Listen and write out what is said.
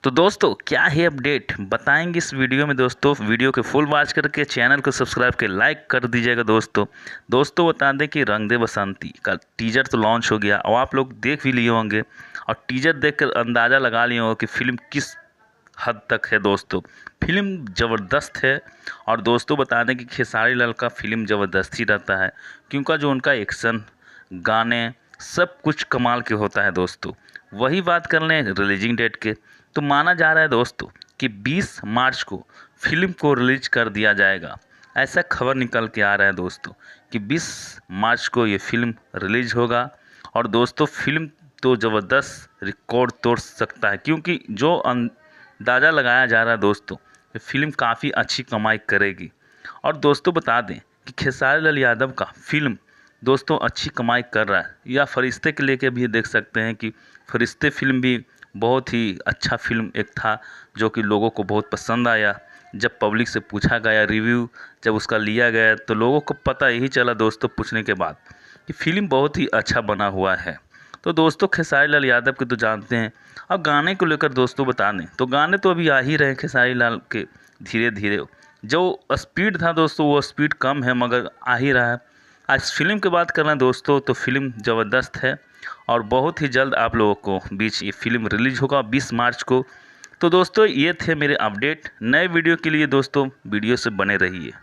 तो दोस्तों क्या है अपडेट बताएंगे इस वीडियो में। दोस्तों वीडियो के फुल वॉच करके चैनल को सब्सक्राइब के लाइक कर दीजिएगा। दोस्तों बता दें कि रंग दे बसंती का टीजर तो लॉन्च हो गया और आप लोग देख भी लिए होंगे और टीजर देखकर अंदाज़ा लगा लिए होंगे कि फ़िल्म किस हद तक है। दोस्तों फिल्म ज़बरदस्त है और दोस्तों बता दें कि खेसारी लाल का फिल्म ज़बरदस्त ही रहता है, क्योंकि जो उनका एक्शन, गाने सब कुछ कमाल के होता है। दोस्तों वही बात कर लें रिलीजिंग डेट के, तो माना जा रहा है दोस्तों कि 20 मार्च को फिल्म को रिलीज कर दिया जाएगा। ऐसा खबर निकल के आ रहा है दोस्तों कि 20 मार्च को ये फिल्म रिलीज होगा और दोस्तों फिल्म तो ज़बरदस्त रिकॉर्ड तोड़ सकता है, क्योंकि जो अंदाज़ा लगाया जा रहा है दोस्तों ये फिल्म काफ़ी अच्छी कमाई करेगी। और दोस्तों बता दें कि खेसारी लाल यादव का फिल्म दोस्तों अच्छी कमाई कर रहा है, या फरिश्ते के लेके भी देख सकते हैं कि फरिश्ते फिल्म भी बहुत ही अच्छा फिल्म एक था जो कि लोगों को बहुत पसंद आया। जब पब्लिक से पूछा गया रिव्यू जब उसका लिया गया तो लोगों को पता यही चला दोस्तों पूछने के बाद कि फिल्म बहुत ही अच्छा बना हुआ है। तो दोस्तों खेसारी लाल यादव के तो जानते हैं। अब गाने को लेकर दोस्तों बता दें तो गाने तो अभी आ ही रहे हैं खेसारी लाल के, धीरे धीरे जो स्पीड था दोस्तों वो स्पीड कम है मगर आ ही रहा है। आज फिल्म की बात कर रहे हैं दोस्तों तो फिल्म ज़बरदस्त है और बहुत ही जल्द आप लोगों को बीच ये फिल्म रिलीज होगा 20 मार्च को। तो दोस्तों ये थे मेरे अपडेट। नए वीडियो के लिए दोस्तों वीडियो से बने रहिए।